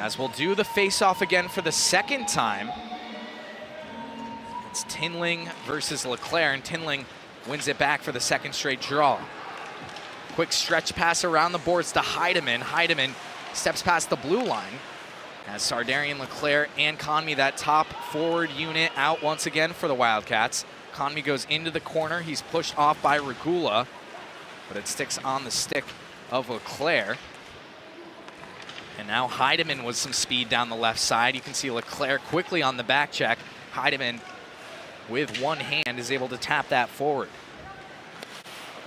as we'll do the face-off again for the second time. It's Tinling versus Leclerc, and Tinling wins it back for the second straight draw. Quick stretch pass around the boards to Heidemann. Heidemann steps past the blue line as Sardarian, Leclerc, and Conmee, that top forward unit, out once again for the Wildcats. Conmee goes into the corner. He's pushed off by Regula, but it sticks on the stick of Leclerc. And now Heidemann with some speed down the left side. You can see Leclerc quickly on the back check. Heidemann with one hand is able to tap that forward.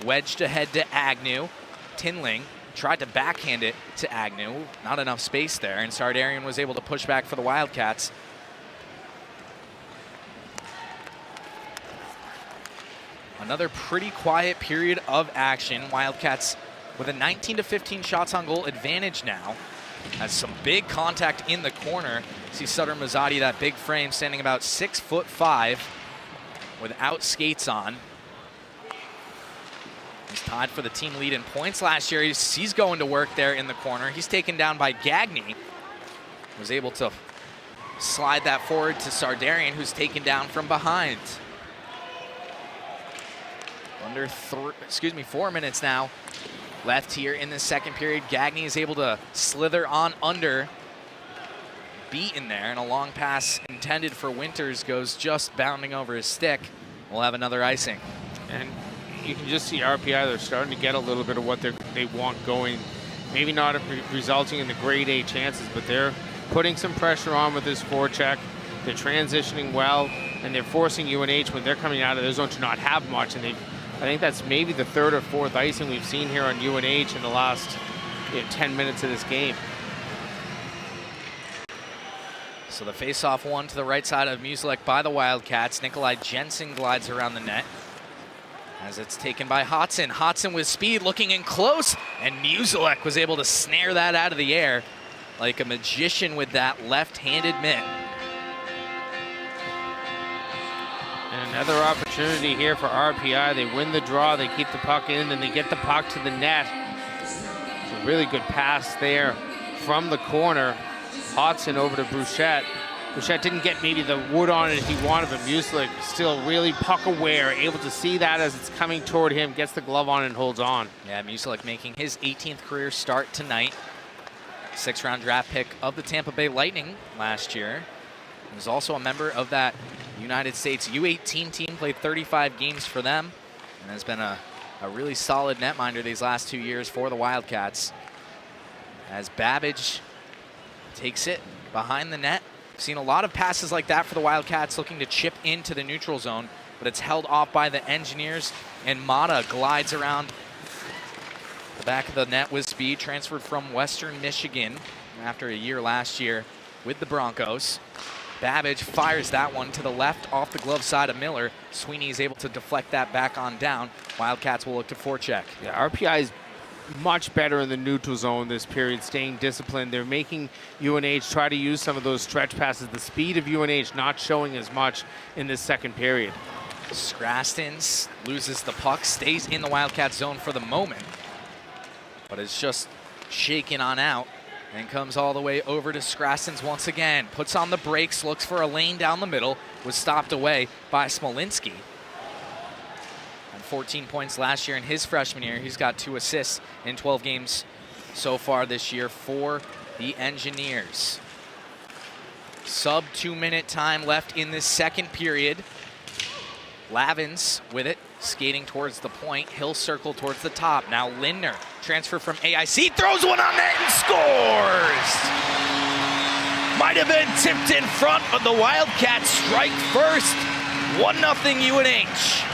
Wedged ahead to Agnew. Tinling tried to backhand it to Agnew. Not enough space there, and Sardarian was able to push back for the Wildcats. Another pretty quiet period of action. Wildcats with a 19-15 shots on goal advantage now. Has some big contact in the corner. See Sutter Mazzotti, that big frame, standing about 6'5", without skates on. He's tied for the team lead in points last year. He's going to work there in the corner. He's taken down by Gagne. Was able to slide that forward to Sardarian, who's taken down from behind. Under 4 minutes now left here in the second period. Gagne is able to slither on under. Beaten there, and a long pass intended for Winters goes just bounding over his stick. We'll have another icing. And you can just see RPI, they're starting to get a little bit of what they want going. Maybe not resulting in the grade A chances, but they're putting some pressure on with this forecheck. They're transitioning well, and they're forcing UNH when they're coming out of their zone to not have much. And I think that's maybe the third or fourth icing we've seen here on UNH in the last 10 minutes of this game. So the face-off one to the right side of Muselek by the Wildcats. Nikolai Jensen glides around the net as it's taken by Hodson. Hodson with speed, looking in close, and Muselek was able to snare that out of the air like a magician with that left-handed mitt. And another opportunity here for RPI. They win the draw, they keep the puck in, and they get the puck to the net. It's a really good pass there from the corner. Hodson over to Bruchette. Bruchette didn't get maybe the wood on it he wanted, but Muselek still really puck aware, able to see that as it's coming toward him, gets the glove on and holds on. Yeah, Muselek making his 18th career start tonight. 6th-round draft pick of the Tampa Bay Lightning last year. He was also a member of that United States U18 team, played 35 games for them, and has been a really solid netminder these last 2 years for the Wildcats. As Babbage takes it behind the net. Seen a lot of passes like that for the Wildcats, looking to chip into the neutral zone, but it's held off by the Engineers, and Mata glides around the back of the net with speed, transferred from Western Michigan after a year last year with the Broncos. Babbage fires that one to the left off the glove side of Miller. Sweeney is able to deflect that back on down. Wildcats will look to forecheck. Yeah, RPI is much better in the neutral zone this period, staying disciplined. They're making UNH try to use some of those stretch passes. The speed of UNH not showing as much in this second period. Scrastins loses the puck, stays in the Wildcat zone for the moment, but it's just shaken on out and comes all the way over to Scrastins once again. Puts on the brakes, looks for a lane down the middle, was stopped away by Smolinski. 14 points last year in his freshman year. He's got 2 assists in 12 games so far this year for the Engineers. Sub 2-minute time left in this second period. Lavins with it, skating towards the point. He'll circle towards the top. Now Lindner, transfer from AIC, throws one on net and scores! Might have been tipped in front, but the Wildcats strike first. 1-0 UNH.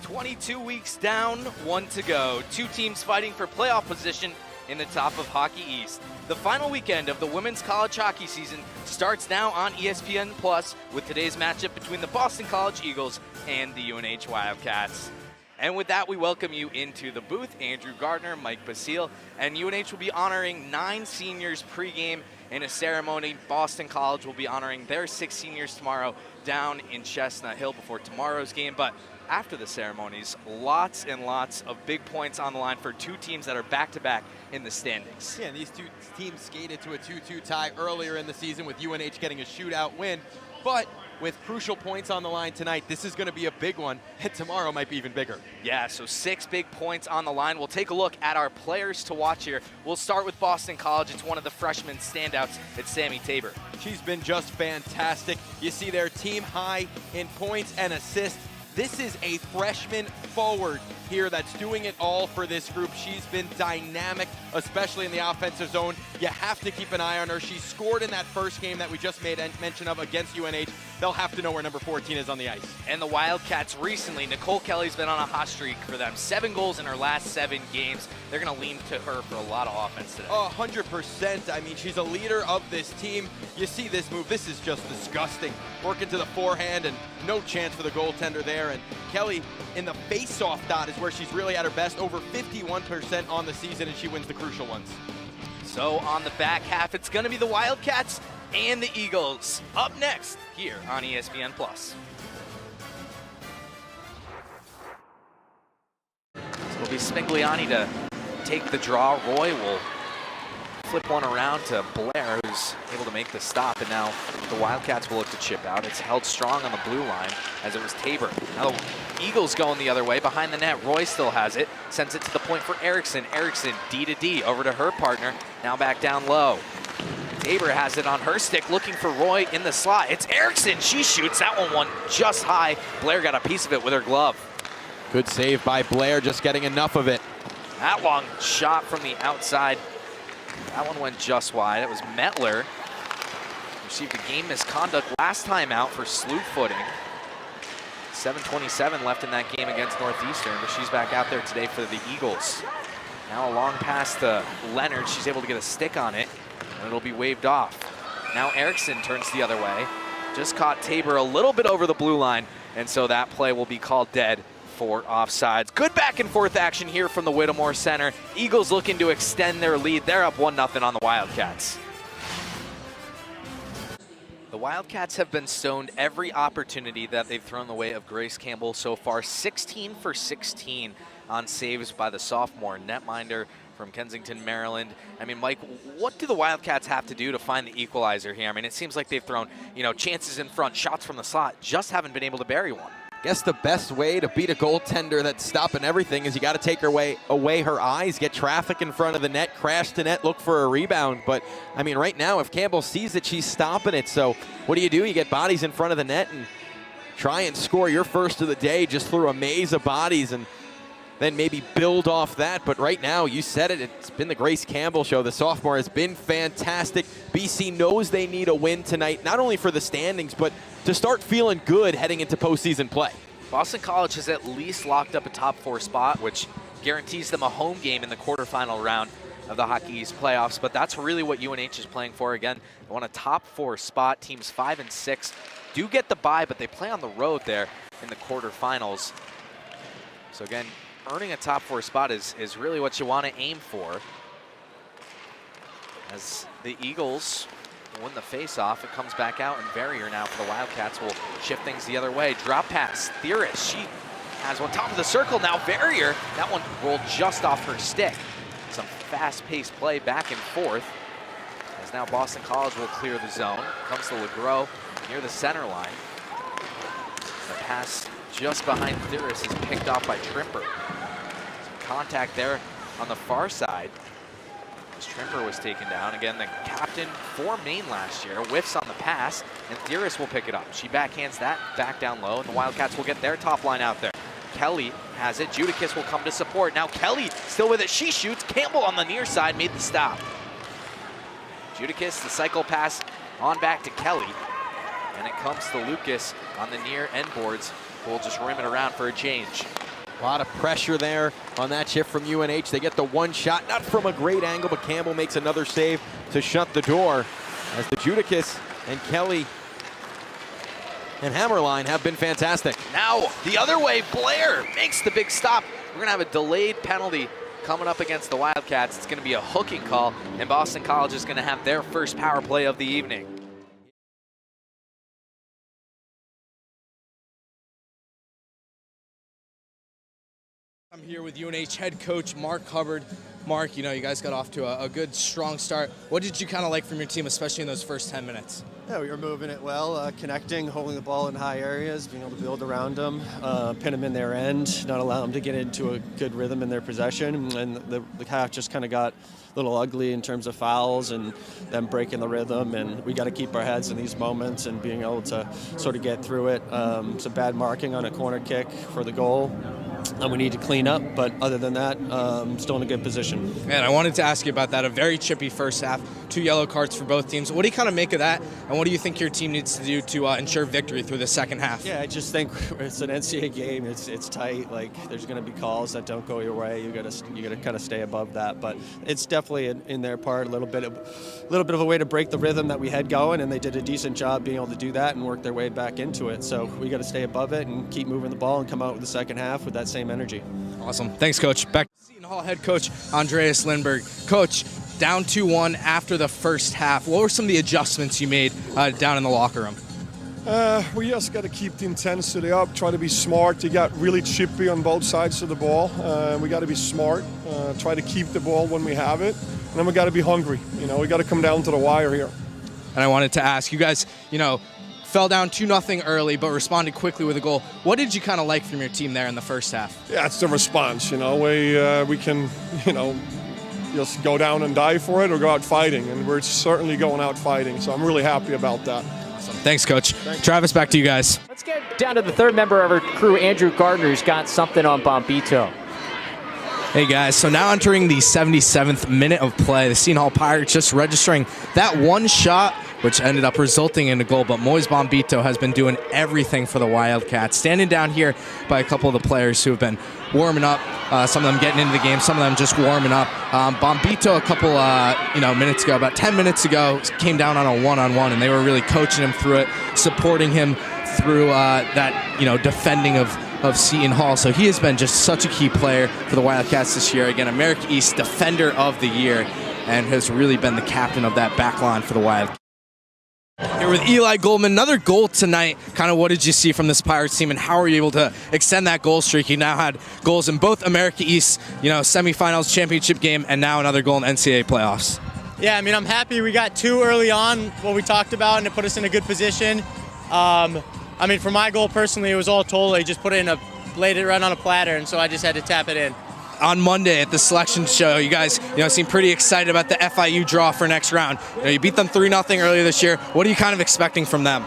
"22 weeks down, 1 to go. 2 teams fighting for playoff position in the top of Hockey East. The final weekend of the women's college hockey season starts now on ESPN Plus with today's matchup between the Boston College Eagles and the UNH Wildcats. And with that, we welcome you into the booth. Andrew Gardner, Mike Basile, and UNH will be honoring 9 seniors pregame in a ceremony. Boston College will be honoring their 6 seniors tomorrow down in Chestnut Hill before tomorrow's game. But after the ceremonies, lots and lots of big points on the line for 2 teams that are back-to-back in the standings. Yeah, and these 2 teams skated to a 2-2 tie earlier in the season with UNH getting a shootout win. But with crucial points on the line tonight, this is going to be a big one, and tomorrow might be even bigger. Yeah, so 6 big points on the line. We'll take a look at our players to watch here. We'll start with Boston College. It's one of the freshman standouts. It's Sammy Tabor. She's been just fantastic. You see their team high in points and assists. This is a freshman forward here that's doing it all for this group. She's been dynamic, especially in the offensive zone. You have to keep an eye on her. She scored in that first game that we just made mention of against UNH. They'll have to know where number 14 is on the ice. And the Wildcats recently, Nicole Kelly's been on a hot streak for them. 7 goals in her last 7 games. They're going to lean to her for a lot of offense today. 100%. I mean, she's a leader of this team. You see this move. This is just disgusting. Working to the forehand and no chance for the goaltender there. And Kelly in the face-off dot is where she's really at her best. Over 51% on the season, and she wins the crucial ones. So on the back half, it's going to be the Wildcats and the Eagles. Up next here on ESPN+. So it'll be Spigliani to take the draw. Roy will flip one around to Blair, who's able to make the stop, and now the Wildcats will look to chip out. It's held strong on the blue line as it was Tabor. Now the Eagles going the other way behind the net. Roy still has it, sends it to the point for Erickson. Erickson D to D over to her partner, now back down low. Tabor has it on her stick, looking for Roy in the slot. It's Erickson, she shoots. That one just high. Blair got a piece of it with her glove. Good save by Blair, just getting enough of it. That long shot from the outside. That one went just wide. It was Mettler. Received a game misconduct last time out for sleuth footing. 7:27 left in that game against Northeastern, but she's back out there today for the Eagles. Now a long pass to Leonard. She's able to get a stick on it, and it'll be waved off. Now Erickson turns the other way. Just caught Tabor a little bit over the blue line, and so that play will be called dead for offsides. Good back and forth action here from the Whittemore Center. Eagles looking to extend their lead. They're up 1-0 on the Wildcats. The Wildcats have been stoned every opportunity that they've thrown the way of Grace Campbell so far. 16 for 16 on saves by the sophomore netminder from Kensington, Maryland. I mean, Mike, what do the Wildcats have to do to find the equalizer here? I mean, it seems like they've thrown, chances in front, shots from the slot, just haven't been able to bury one. Guess the best way to beat a goaltender that's stopping everything is you got to take her away her eyes, get traffic in front of the net, crash the net, look for a rebound. But, I mean, right now, if Campbell sees it, she's stopping it. So what do? You get bodies in front of the net and try and score your first of the day just through a maze of bodies and then maybe build off that. But right now, you said it, it's been the Grace Campbell show. The sophomore has been fantastic. BC knows they need a win tonight, not only for the standings, but to start feeling good heading into postseason play. Boston College has at least locked up a top 4 spot, which guarantees them a home game in the quarterfinal round of the Hockey East playoffs. But that's really what UNH is playing for. Again, they want a top 4 spot. Teams 5 and 6 do get the bye, but they play on the road there in the quarterfinals. So again, earning a top 4 spot is really what you want to aim for. As the Eagles win the face-off, it comes back out, and Verrier now for the Wildcats will shift things the other way. Drop pass, Theoris, she has one top of the circle. Now Verrier, that one rolled just off her stick. Some fast-paced play back and forth, as now Boston College will clear the zone. Comes to LeGros near the center line. The pass just behind Theoris is picked off by Trimper. Some contact there on the far side. Trimper was taken down. Again, the captain for Maine last year whiffs on the pass, and Theoris will pick it up. She backhands that back down low, and the Wildcats will get their top line out there. Kelly has it. Judicus will come to support. Now Kelly still with it. She shoots. Campbell on the near side made the stop. Judicus, the cycle pass on back to Kelly, and it comes to Lucas on the near end boards. We'll just rim it around for a change. A lot of pressure there on that shift from UNH. They get the one shot, not from a great angle, but Campbell makes another save to shut the door as the Judicus and Kelly and Hammerline have been fantastic. Now the other way, Blair makes the big stop. We're gonna have a delayed penalty coming up against the Wildcats. It's gonna be a hooking call, and Boston College is gonna have their first power play of the evening. I'm here with UNH head coach Mark Hubbard. Mark, you know, you guys got off to a good, strong start. What did you kind of like from your team, especially in those first 10 minutes? Yeah, we were moving it well, connecting, holding the ball in high areas, being able to build around them, pin them in their end, not allow them to get into a good rhythm in their possession. And the half just kind of got a little ugly in terms of fouls and them breaking the rhythm. And we got to keep our heads in these moments and being able to sort of get through it. Some bad marking on a corner kick for the goal. And we need to clean up, but other than that, still in a good position. And I wanted to ask you about that. A very chippy first half, 2 yellow cards for both teams. What do you kind of make of that, and what do you think your team needs to do to ensure victory through the second half? Yeah, I just think it's an NCAA game. It's tight. Like, there's going to be calls that don't go your way. You got to kind of stay above that. But it's definitely in their part a little bit of a way to break the rhythm that we had going, and they did a decent job being able to do that and work their way back into it. So we got to stay above it and keep moving the ball and come out with the second half with that same energy. Awesome. Thanks, Coach. Back to Seton Hall head coach Andreas Lindberg. Coach, down 2-1 after the first half. What were some of the adjustments you made down in the locker room? We just got to keep the intensity up, try to be smart. You got really chippy on both sides of the ball. We got to be smart, try to keep the ball when we have it. And then we got to be hungry. You know, we got to come down to the wire here. And I wanted to ask you guys, you know, fell down 2-0 early, but responded quickly with a goal. What did you kind of like from your team there in the first half? Yeah, it's the response. You know, we can, you know, just go down and die for it or go out fighting, and we're certainly going out fighting. So I'm really happy about that. Awesome. Thanks, Coach. Travis, back to you guys. Let's get down to the third member of our crew, Andrew Gardner, who's got something on Bombito. Hey guys, so now entering the 77th minute of play, the Seton Hall Pirates just registering that one shot, which ended up resulting in a goal, but Moise Bombito has been doing everything for the Wildcats. Standing down here by a couple of the players who have been warming up, some of them getting into the game, some of them just warming up. Bombito a couple minutes ago, about 10 minutes ago, came down on a one-on-one, and they were really coaching him through it, supporting him through that, defending of Seton Hall. So he has been just such a key player for the Wildcats this year. Again, America East Defender of the Year, and has really been the captain of that back line for the Wildcats. Here with Eli Goldman, another goal tonight. Kind of what did you see from this Pirates team, and how were you able to extend that goal streak? You now had goals in both America East, semifinals, championship game, and now another goal in NCAA playoffs. Yeah, I mean, I'm happy we got 2 early on, what we talked about, and it put us in a good position. I mean, for my goal personally, it was all Tola. He just laid it right on a platter, and so I just had to tap it in. On Monday at the selection show, you guys, seem pretty excited about the FIU draw for next round. You beat them 3-0 earlier this year. What are you kind of expecting from them?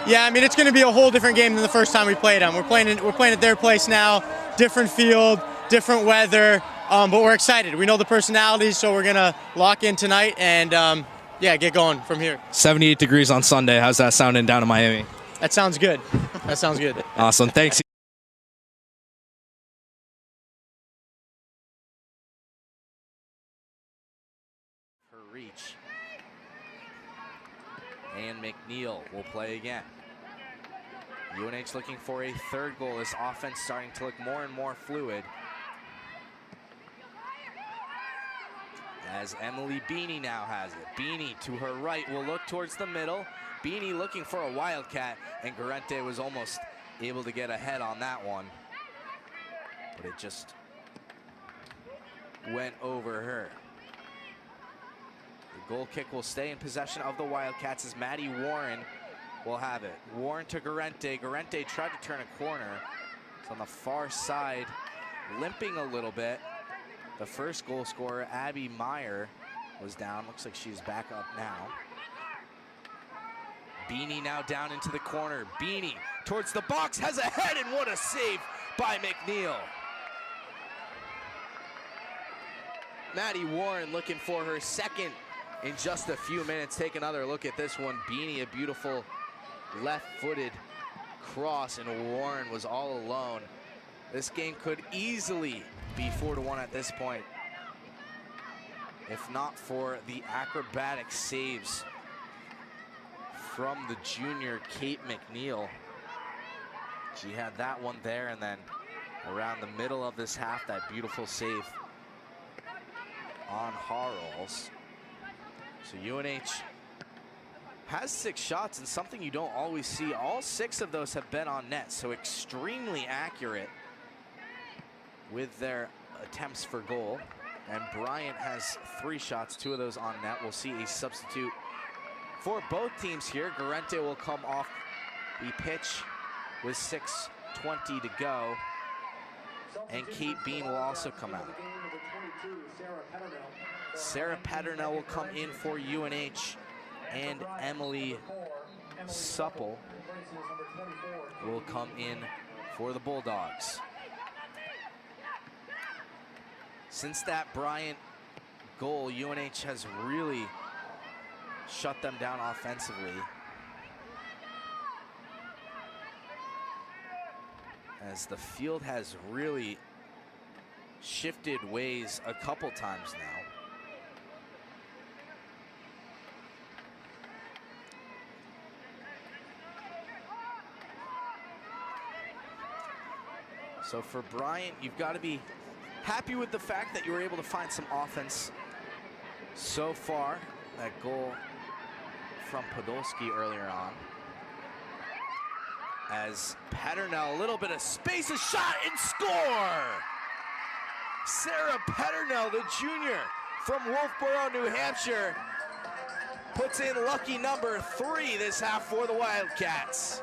Yeah, I mean, it's going to be a whole different game than the first time we played them. We're playing at their place now, different field, different weather, but we're excited. We know the personalities, so we're going to lock in tonight and, get going from here. 78 degrees on Sunday. How's that sounding down in Miami? That sounds good. That sounds good. Awesome. Thanks. Her reach. And McNeil will play again. UNH looking for a third goal. This offense starting to look more and more fluid. As Emily Beanie now has it. Beanie to her right will look towards the middle. Beanie looking for a Wildcat, and Garente was almost able to get ahead on that one. But it just went over her. The goal kick will stay in possession of the Wildcats as Maddie Warren will have it. Warren to Garente. Garente tried to turn a corner. It's on the far side, limping a little bit. The first goal scorer, Abby Meyer, was down. Looks like she's back up now. Beanie now down into the corner. Beanie towards the box, has a head, and what a save by McNeil. Maddie Warren looking for her second in just a few minutes. Take another look at this one. Beanie, a beautiful left-footed cross, and Warren was all alone. This game could easily be 4-1 at this point, if not for the acrobatic saves from the junior Kate McNeil. She had that one there, and then around the middle of this half, that beautiful save on Harrells. So UNH has 6 shots, and something you don't always see. All 6 of those have been on net, so extremely accurate with their attempts for goal. And Bryant has 3 shots, 2 of those on net. We'll see a substitute for both teams here. Garente will come off the pitch with 6:20 to go. And Kate Bean will also come out. Sarah Patternell will come in for UNH, and Emily Supple will come in for the Bulldogs. Since that Bryant goal, UNH has really shut them down offensively, as the field has really shifted ways a couple times now. So for Bryant, you've got to be happy with the fact that you were able to find some offense so far. That goal from Podolski earlier on. As Patternell, a little bit of space, a shot and score! Sarah Patternell, the junior from Wolfboro, New Hampshire, puts in lucky number 3 this half for the Wildcats.